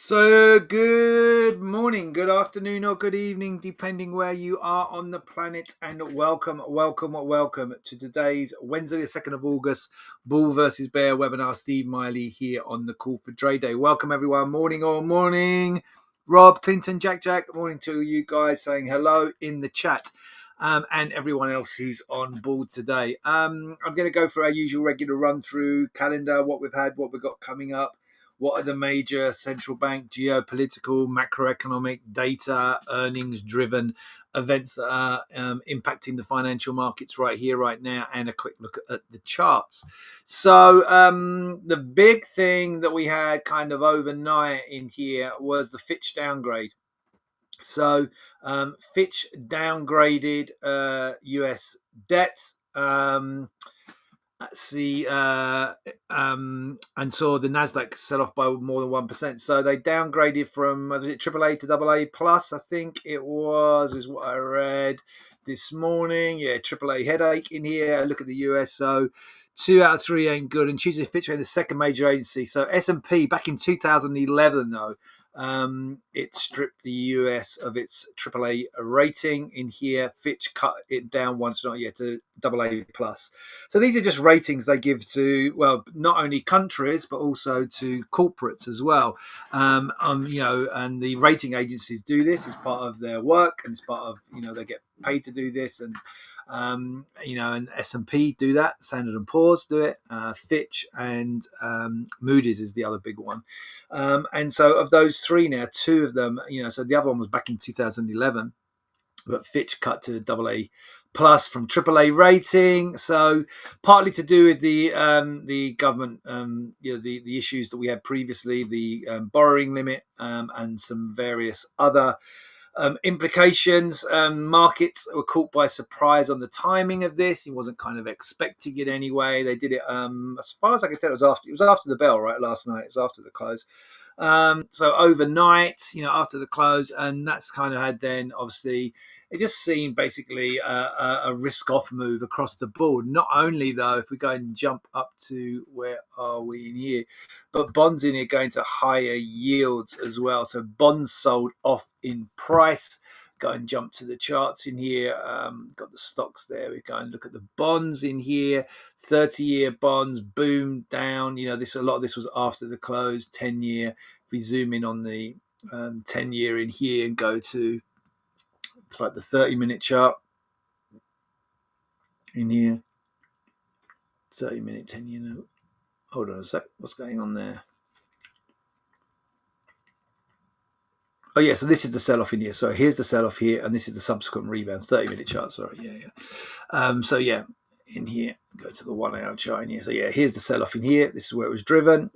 So, good morning, good afternoon, or good evening, depending where you are on the planet. And welcome to today's Wednesday, the 2nd of August, Bull versus Bear webinar. Steve Miley here on the Call for Trade Day. Welcome, everyone. Morning. Rob, Clinton, Jack. Morning to you guys saying hello in the chat. And everyone else who's on board today. I'm going to go for our usual regular run through calendar, what we've had, what we've got coming up. What are the major central bank geopolitical, macroeconomic data, earnings-driven events that are impacting the financial markets right here, right now, and a quick look at the charts. So the big thing that we had kind of overnight in here was the Fitch downgrade. So Fitch downgraded US debt. And saw the Nasdaq sell off by more than 1%. So they downgraded from AAA to AA plus. I think it is what I read this morning. Yeah, AAA headache in here. Look at the US. So 2 out of 3 ain't good. And choosing Fitch being the second major agency. So S&P back in 2011 though. It stripped the US of its AAA rating in here. Fitch cut it down once, not yet, to AA plus. So these are just ratings they give to, well, not only countries but also to corporates as well. And the rating agencies do this as part of their work, and it's part of, they get paid to do this, and and S&P do that, Standard & Poor's do it, Fitch and Moody's is the other big one. And so of those three now, two of them, so the other one was back in 2011, but Fitch cut to AA plus from AAA rating. So partly to do with the government, the issues that we had previously, the borrowing limit, and some various other implications. Markets were caught by surprise on the timing of this. He wasn't kind of expecting it anyway. They did it, as far as I can tell, it was after the bell, right? Last night, it was after the close. So overnight, after the close, and that's kind of had then obviously it just seemed basically a risk-off move across the board. Not only though, if we go and jump up to where are we in here, but bonds in here going to higher yields as well. So bonds sold off in price. Go and jump to the charts in here. Got the stocks there. We go and look at the bonds in here. 30-year bonds, boom, down. A lot of this was after the close. 10-year. If we zoom in on the 10-year in here and go to, it's like the 30-minute chart in here. 30-minute, 10-year note. Hold on a sec. What's going on there? Oh, yeah, so this is the sell-off in here. So here's the sell-off here, and this is the subsequent rebounds. 30-minute chart, sorry. Yeah. In here, go to the 1-hour chart in here. So, yeah, here's the sell-off in here. This is where it was driven.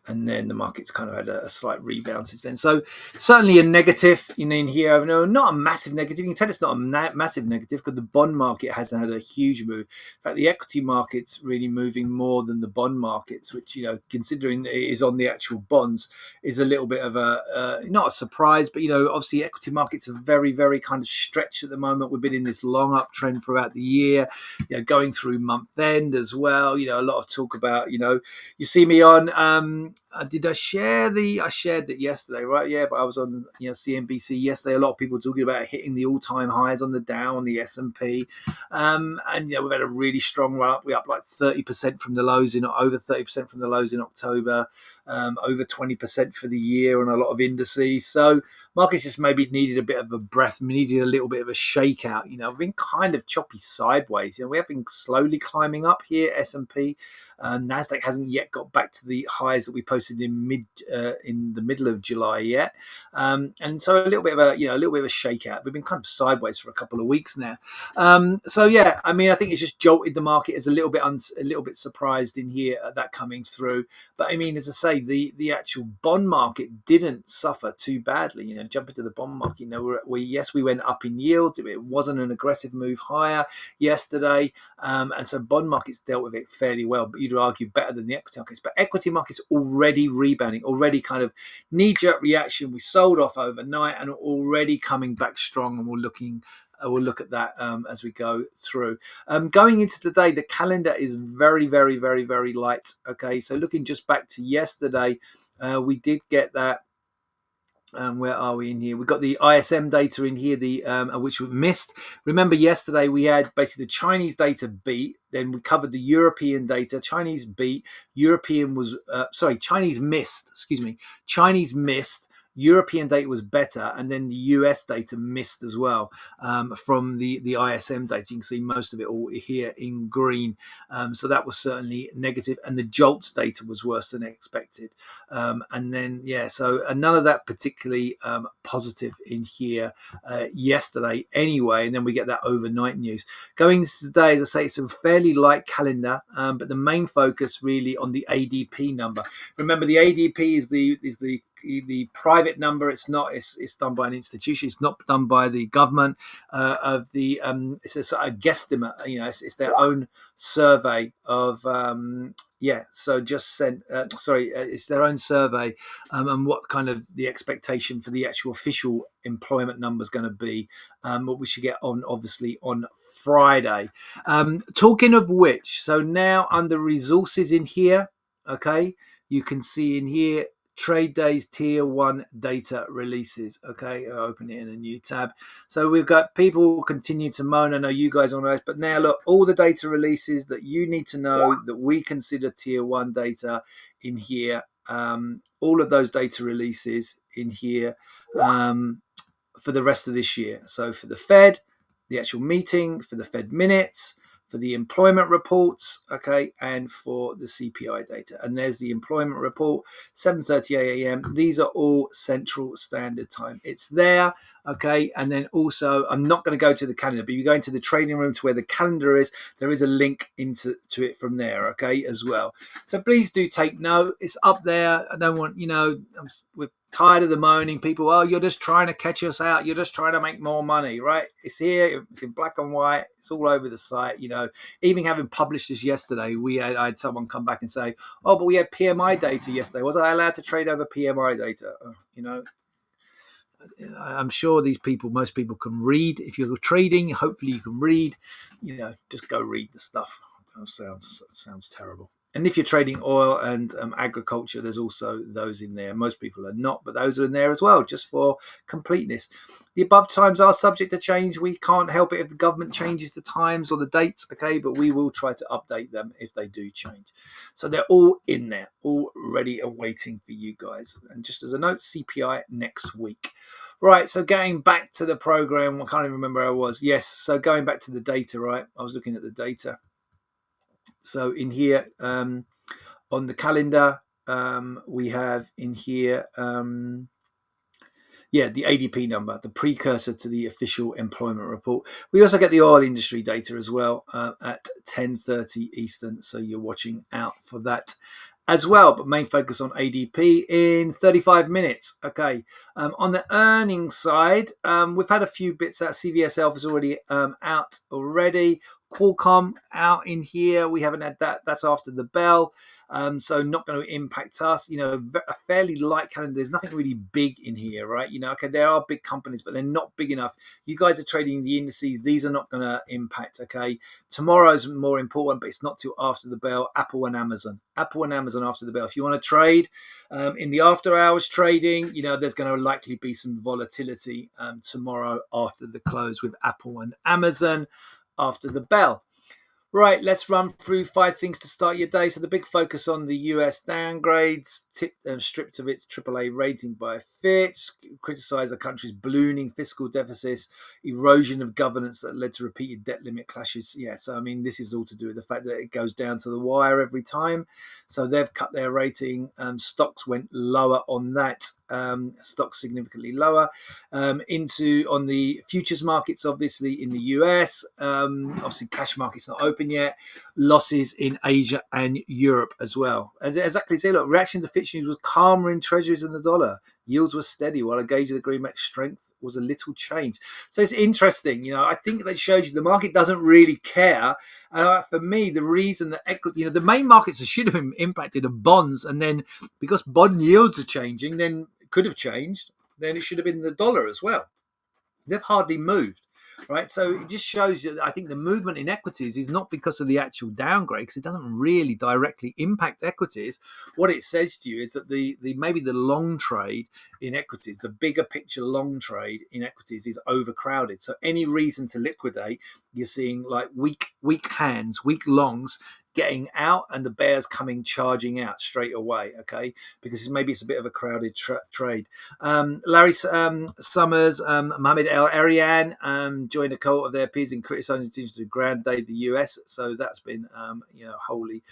And then the market's kind of had a slight rebound since then. So certainly a negative in here. Not a massive negative. You can tell it's not a massive negative because the bond market hasn't had a huge move. In fact, the equity market's really moving more than the bond markets, which, considering it is on the actual bonds, is a little bit of not a surprise. But, obviously equity markets are very, very kind of stretched at the moment. We've been in this long uptrend throughout the year, going through month end as well. A lot of talk about, you see me on... did I share I shared it yesterday, right? Yeah, but I was on CNBC yesterday. A lot of people talking about hitting the all-time highs on the Dow and the S&P, and we've had a really strong run up. We're up like 30% from the lows over 30% from the lows in October, over 20% for the year on a lot of indices. So markets just maybe needed a bit of a breath, needed a little bit of a shakeout. We've been kind of choppy sideways. We have been slowly climbing up here. S&P. Nasdaq hasn't yet got back to the highs that we posted in the middle of July yet, and so a little bit of a shakeout. We've been kind of sideways for a couple of weeks now. So yeah, I think it's just jolted the market. Is a little bit surprised in here at that coming through. But as I say, the actual bond market didn't suffer too badly. Jump into the bond market. We went up in yield. It wasn't an aggressive move higher yesterday, and so bond markets dealt with it fairly well. But you'd argue better than the equity markets. But equity markets already rebounding, already kind of knee-jerk reaction. We sold off overnight and already coming back strong, and we're looking we'll look at that as we go through. Going into today, the calendar is very, very, very, very light. Okay, so looking just back to yesterday, we did get that. Where are we in here? We've got the ISM data in here, which we missed. Remember, yesterday we had basically the Chinese data beat. Then we covered the European data. Chinese beat. Chinese missed. Excuse me. Chinese missed. European data was better, and then the US data missed as well from the ISM data. You can see most of it all here in green. So that was certainly negative, and the JOLTS data was worse than expected. And then, so none of that particularly positive in here yesterday anyway. And then we get that overnight news. Going into today, as I say, it's a fairly light calendar, but the main focus really on the ADP number. Remember, the ADP is the private number. It's not. It's done by an institution. It's not done by the government. It's a sort of guesstimate. It's their own survey of. So just sent. It's their own survey, and what kind of the expectation for the actual official employment number is going to be. What we should get on, obviously, on Friday. Talking of which, so now under resources in here, okay, you can see in here. Trade days tier 1 data releases. Okay, I'll open it in a new tab. So we've got people continue to moan. I know you guys on earth, but now look, all the data releases that you need to know that we consider tier 1 data in here. All of those data releases in here for the rest of this year. So for the Fed, the actual meeting, for the Fed minutes, for the employment reports, okay, and for the CPI data. And there's the employment report, 7:30 a.m. These are all Central Standard Time. It's there, okay, and then also, I'm not going to go to the calendar, but if you go into the trading room to where the calendar is, there is a link into it from there, okay, as well. So please do take note. It's up there. I don't want, we're tired of the moaning. People, oh, you're just trying to catch us out. You're just trying to make more money, right? It's here. It's in black and white. It's all over the site. Even having published this yesterday, I had someone come back and say, oh, but we had PMI data yesterday. Was I allowed to trade over PMI data? I'm sure most people can read. If you're trading, hopefully you can read. Just go read the stuff. Sounds terrible. And if you're trading oil and agriculture, there's also those in there. Most people are not, but those are in there as well, just for completeness. The above times are subject to change. We can't help it if the government changes the times or the dates, okay? But we will try to update them if they do change. So they're all in there, all ready and waiting for you guys. And just as a note, CPI next week. Right, so getting back to the program, I can't even remember where I was. Yes, so going back to the data, right? I was looking at the data. So in here, on the calendar, we have in here, the ADP number, the precursor to the official employment report. We also get the oil industry data as well at 10:30 Eastern. So you're watching out for that as well, but main focus on ADP in 35 minutes. Okay. On the earnings side, we've had a few bits out. CVS Alpha's already out already. Qualcomm out in here. We haven't had that. That's after the bell. So not going to impact us. A fairly light calendar. There's nothing really big in here, right? Okay, there are big companies, but they're not big enough. You guys are trading the indices. These are not going to impact, okay? Tomorrow's more important, but it's not till after the bell. Apple and Amazon. Apple and Amazon after the bell. If you want to trade in the after hours trading, there's going to likely be some volatility tomorrow after the close with Apple and Amazon after the bell. Right, let's run through 5 things to start your day. So the big focus on the US downgrades, stripped of its AAA rating by Fitch, criticised the country's ballooning fiscal deficits, erosion of governance that led to repeated debt limit clashes. Yeah, so this is all to do with the fact that it goes down to the wire every time. So they've cut their rating. Stocks went lower on that. Stocks significantly lower. On the futures markets, obviously in the US, obviously cash markets not open yet. Losses in Asia and Europe as well. As exactly say, look, reaction to Fitch news was calmer in treasuries and the dollar. Yields were steady while a gauge of the greenback strength was a little changed. So it's interesting. I think that shows you the market doesn't really care. For me, the reason that equity, the main markets that should have been impacted are bonds, and then because bond yields are changing, then it could have changed. Then it should have been the dollar as well. They've hardly moved. right? So it just shows you that I think the movement in equities is not because of the actual downgrade, because it doesn't really directly impact equities. What it says to you is that the maybe the long trade in equities, the bigger picture long trade in equities is overcrowded. So any reason to liquidate, you're seeing like weak hands, weak longs getting out, and the bears coming charging out straight away. Okay, because maybe it's a bit of a crowded trade. Larry Summers, Mohamed El Arian joined a cult of their peers in criticising the Grand Day of the US. So that's been, wholly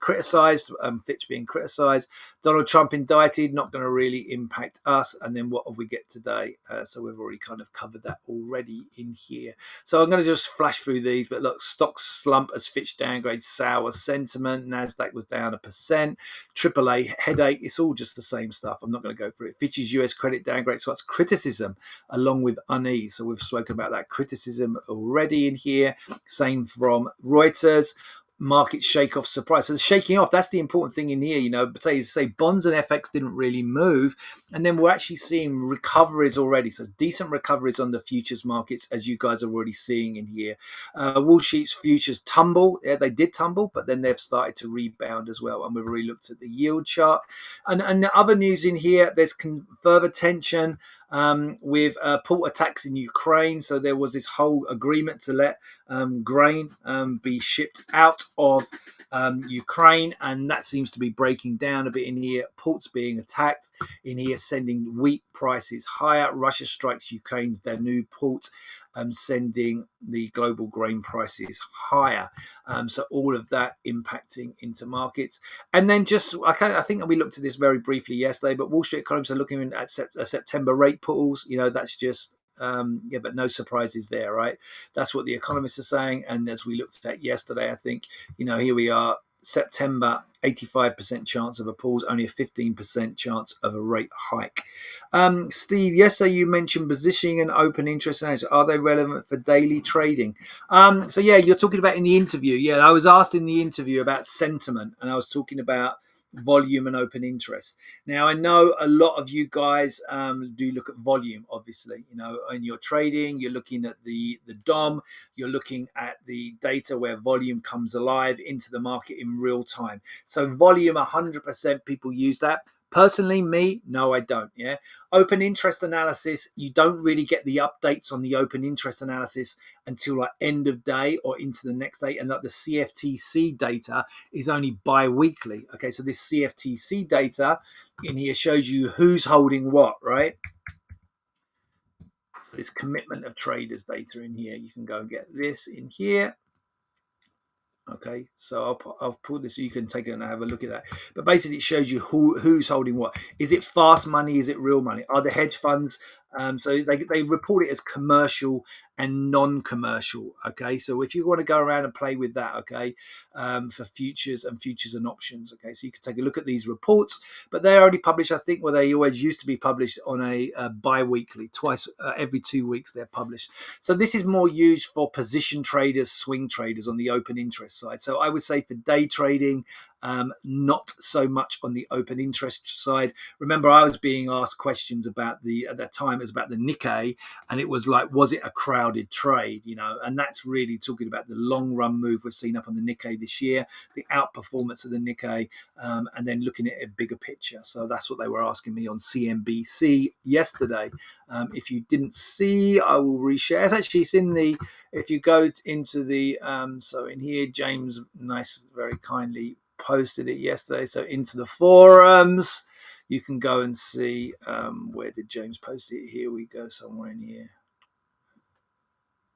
criticised. Fitch being criticised. Donald Trump indicted, not going to really impact us. And then what have we get today? So we've already kind of covered that already in here. So I'm going to just flash through these. But look, stocks slump as Fitch downgrades sour sentiment. Nasdaq was down 1%. AAA headache. It's all just the same stuff. I'm not going to go through it. Fitch's US credit downgrade. So that's criticism along with unease. So we've spoken about that criticism already in here. Same from Reuters. Market shake off surprise. So the shaking off, that's the important thing in here. Say bonds and FX didn't really move. And then we're actually seeing recoveries already. So decent recoveries on the futures markets, as you guys are already seeing in here. Wall Street's futures tumble. Yeah, they did tumble, but then they've started to rebound as well. And we've already looked at the yield chart. And the other news in here, there's further tension with port attacks in Ukraine. So there was this whole agreement to let grain be shipped out of Ukraine, and that seems to be breaking down a bit in here. Ports being attacked in here, sending wheat prices higher. Russia strikes Ukraine's Danube port, sending the global grain prices higher. So all of that impacting into markets. And then I think we looked at this very briefly yesterday, but Wall Street economists are looking at September rate pools. That's just but no surprises there, right? That's what the economists are saying. And as we looked at yesterday, I think, here we are, September, 85% chance of a pause, only a 15% chance of a rate hike. Steve, yesterday you mentioned positioning and open interest. Are they relevant for daily trading? So yeah, you're talking about in the interview. Yeah, I was asked in the interview about sentiment, and I was talking about volume and open interest. Now, I know a lot of you guys do look at volume, obviously. In your trading, you're looking at the DOM, you're looking at the data where volume comes alive into the market in real time. So volume, 100% people use that. Personally, me, no, I don't. Yeah. Open interest analysis, you don't really get the updates on the open interest analysis until like end of day or into the next day. And like the CFTC data is only bi-weekly. Okay, so this CFTC data in here shows you who's holding what, right? So this commitment of traders data in here, you can go and get this in here. Okay, so I'll put this so you can take it and have a look at that. But basically, it shows you who's holding what. Is it fast money? Is it real money? Are the hedge funds? So they report it as commercial and non-commercial. Okay, so if you want to go around and play with that, okay, for futures and options. Okay, so you can take a look at these reports, but they're only published, I think, where they always used to be published on a bi-weekly, twice every 2 weeks they're published. So this is more used for position traders, swing traders on the open interest side. So I would say for day trading, not so much on the open interest side. Remember, I was being asked questions about at that time, it was about the Nikkei, and it was like, was it a crowded trade? And that's really talking about the long run move we've seen up on the Nikkei this year, the outperformance of the Nikkei, and then looking at a bigger picture. So that's what they were asking me on CNBC yesterday. If you didn't see, I will reshare. It's in the, if you go into the, so in here, James, very kindly posted it yesterday. So into the forums, you can go and see, where did James post it? Here we go, somewhere in here.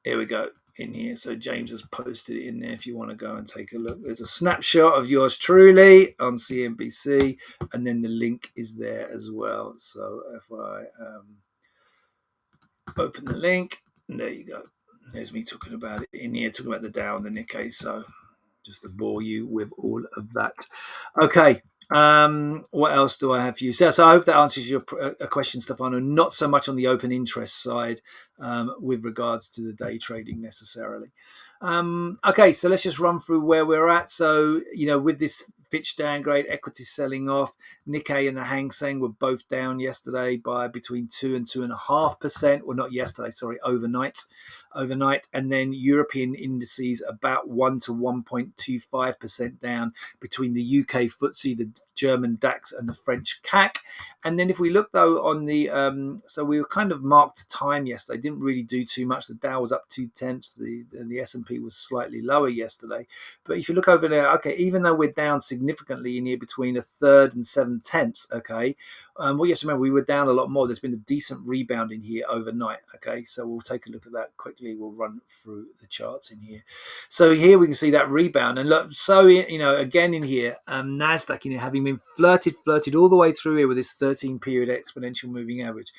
Here we go, in here. So James has posted it in there if you want to go and take a look. There's a snapshot of yours truly on CNBC, and then the link is there as well. So if I open the link, and there you go. There's me talking about it in here, talking about the Dow and the Nikkei. So just to bore you with all of that. Okay. What else do I have for you? So I hope that answers your question, Stefano. Not so much on the open interest side with regards to the day trading necessarily. Okay, so let's just run through where we're at. So, with this Fitch downgrade, equity selling off, Nikkei and the Hang Seng were both down yesterday by between 2 and 2.5%. Well, not yesterday, sorry, overnight. overnight, and then European indices about 1 to 1.25% down between the UK FTSE, the German DAX, and the French CAC. And then if we look though on the so we were kind of marked time yesterday, didn't really do too much. The Dow was up 0.2, the S&P was slightly lower yesterday. But if you look over there, okay, even though we're down significantly in here between a third and 7/10, okay, what you have to remember, we were down a lot more. There's been a decent rebound in here overnight, okay, so we'll take a look at that quickly. We'll run through the charts in here. So here we can see that rebound, and look, so again in here, Nasdaq in here having been flirted all the way through here with this 13-period exponential moving average.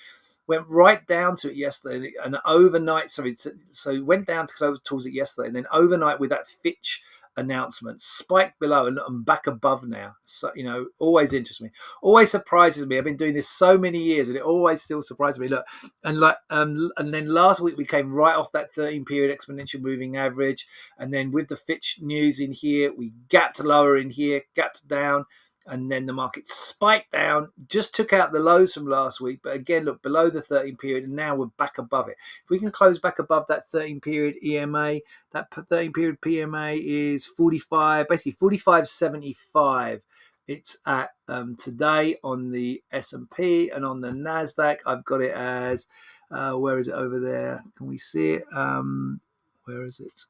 Went right down to it yesterday, and overnight, so it went down to close towards it yesterday, and then overnight with that Fitch announcement spiked below and back above now. So always interests me, always surprises me. I've been doing this so many years, and it always still surprises me. Look, and then last week we came right off that 13-period exponential moving average, and then with the Fitch news in here, we gapped lower in here, gapped down. And then the market spiked down, just took out the lows from last week. But again, look, below the 13-period, and now we're back above it. If we can close back above that 13-period EMA, that 13-period PMA is 45, basically 45.75. It's at today on the S&P, and on the Nasdaq, I've got it as, where is it over there? Can we see it? Where is it?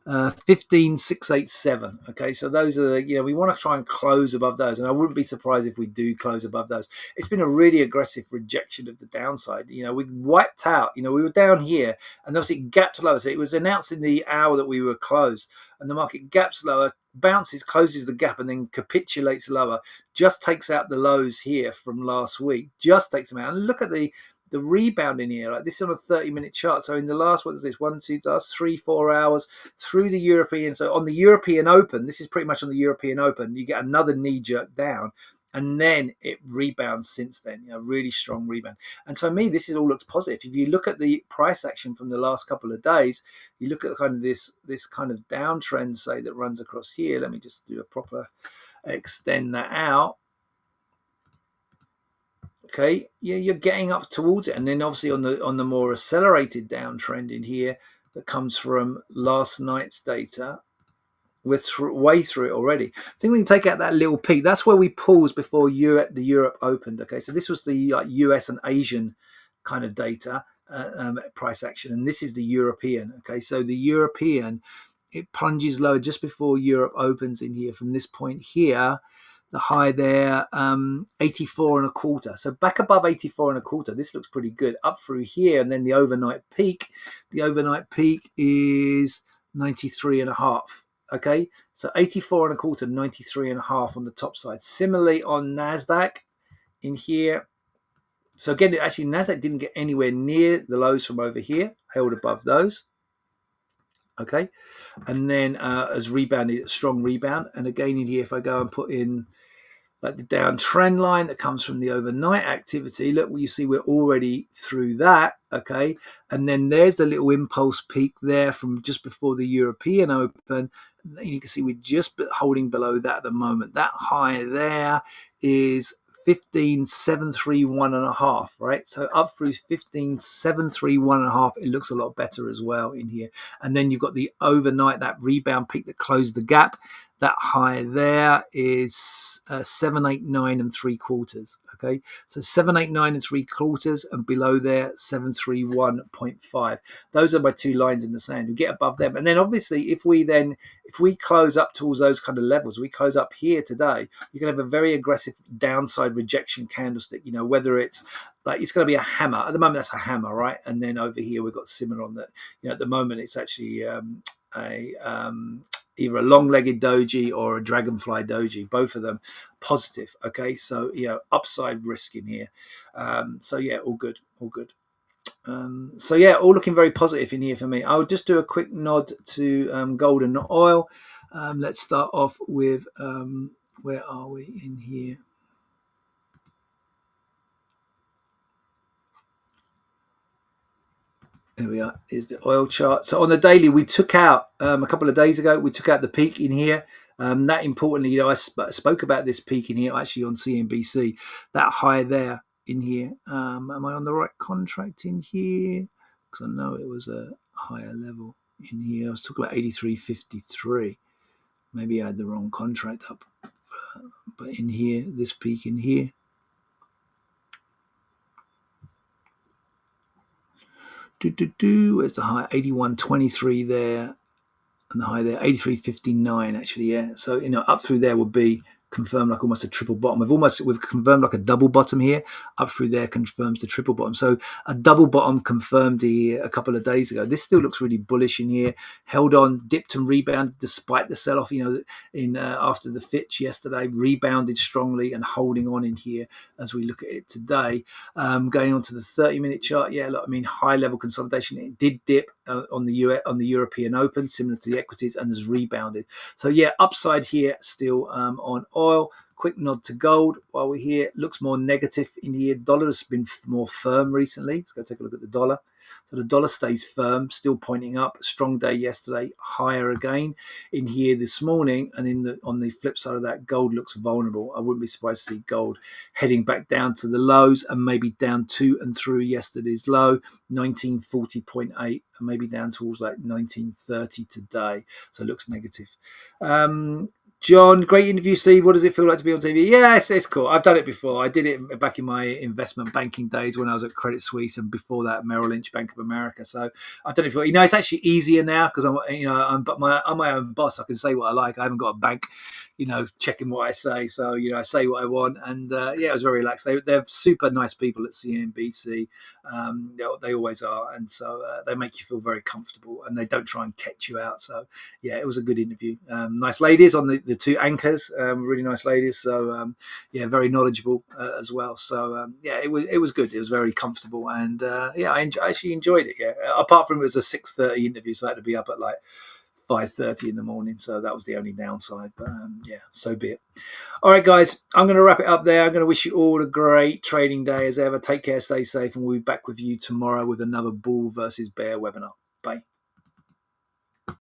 15,687. Okay, so those are the, we want to try and close above those, and I wouldn't be surprised if we do close above those. It's been a really aggressive rejection of the downside. We wiped out, we were down here, and obviously it gapped lower. So it was announced in the hour that we were closed, and the market gaps lower, bounces, closes the gap, and then capitulates lower, just takes out the lows here from last week, just takes them out. And look at the rebound in here, like this is on a 30-minute chart. So in the last, what is this, 3-4 hours through the European, so on the European Open, this is pretty much on the European Open, you get another knee jerk down, and then it rebounds since then, really strong rebound. And so for me, this all looks positive. If you look at the price action from the last couple of days, you look at kind of this kind of downtrend, say, that runs across here. Let me just do a proper extend that out. Okay, you're getting up towards it, and then obviously on the more accelerated downtrend in here that comes from last night's data, we're way through it already. I think we can take out that little peak. That's where we paused before the Europe opened. Okay, so this was the US and Asian kind of data price action, and this is the European. Okay, so the European, it plunges lower just before Europe opens in here. From this point here, the high there, 84.25. So back above 84.25. This looks pretty good. Up through here, and then the overnight peak. The overnight peak is 93.5. Okay, so 84.25, 93.5 on the top side. Similarly on Nasdaq in here. So again, actually Nasdaq didn't get anywhere near the lows from over here, held above those. Okay, and then has rebounded, strong rebound. And again in here, if I go and put in like the downtrend line that comes from the overnight activity, look, you see we're already through that. Okay, and then there's the little impulse peak there from just before the European Open. You can see we're just holding below that at the moment. That high there is 15,731.5, right? So up through 15,731.5, it looks a lot better as well in here. And then you've got the overnight, that rebound peak that closed the gap. That high there is 789.75. Okay, so 789.75, and below there 731.5. Those are my two lines in the sand. We get above them, and then obviously if we close up towards those kind of levels, we close up here today, you can have a very aggressive downside rejection candlestick. Whether it's like it's going to be a hammer. At the moment, that's a hammer, right? And then over here we've got similar on that. At the moment it's actually either a long-legged doji or a dragonfly doji, both of them positive. Okay, so upside risk in here. So yeah, all good. So yeah, all looking very positive in here for me. I'll just do a quick nod to gold and oil. Let's start off with where are we in here? There we are, is the oil chart. So on the daily, we took out a couple of days ago, we took out the peak in here. That importantly, I spoke about this peak in here actually on CNBC, that high there in here. Am I on the right contract in here? Because I know it was a higher level in here. I was talking about 83.53. Maybe I had the wrong contract up. But in here, this peak in here. Where's the high? 81.23 there. And the high there, 83.59 actually, yeah. So, up through there would be confirmed like almost a triple bottom. We've confirmed like a double bottom here. Up through there confirms the triple bottom. So a double bottom confirmed here a couple of days ago. This still looks really bullish in here. Held on, dipped and rebounded despite the sell-off, in after the Fitch yesterday, rebounded strongly and holding on in here as we look at it today. Going on to the 30-minute chart, yeah, look, high level consolidation. It did dip on the European Open, similar to the equities, and has rebounded. So yeah, upside here still on oil. Quick nod to gold while we're here. Looks more negative in here. Dollar has been more firm recently. Let's go take a look at the dollar. So the dollar stays firm, still pointing up. Strong day yesterday, higher again in here this morning. And on the flip side of that, gold looks vulnerable. I wouldn't be surprised to see gold heading back down to the lows and maybe down to and through yesterday's low, 1940.8, and maybe down towards like 1930 today. So it looks negative. John, great interview, Steve. What does it feel like to be on TV? Yeah, it's cool. I've done it before. I did it back in my investment banking days when I was at Credit Suisse, and before that, Merrill Lynch, Bank of America. So I've done it before. It's actually easier now because I'm my own boss. I can say what I like. I haven't got a bank, checking what I say. So I say what I want, and it was very relaxed. They're super nice people at CNBC. They always are, and so they make you feel very comfortable, and they don't try and catch you out. So yeah, it was a good interview. Nice ladies on the two anchors, really nice ladies. So very knowledgeable as well. So it was good. It was very comfortable, and I actually enjoyed it. Yeah, apart from it was a 6:30 interview, so I had to be up at like 5:30 in the morning. So that was the only downside. But so be it. All right, guys, I'm going to wrap it up there. I'm going to wish you all a great trading day as ever. Take care, stay safe, and we'll be back with you tomorrow with another bull versus bear webinar.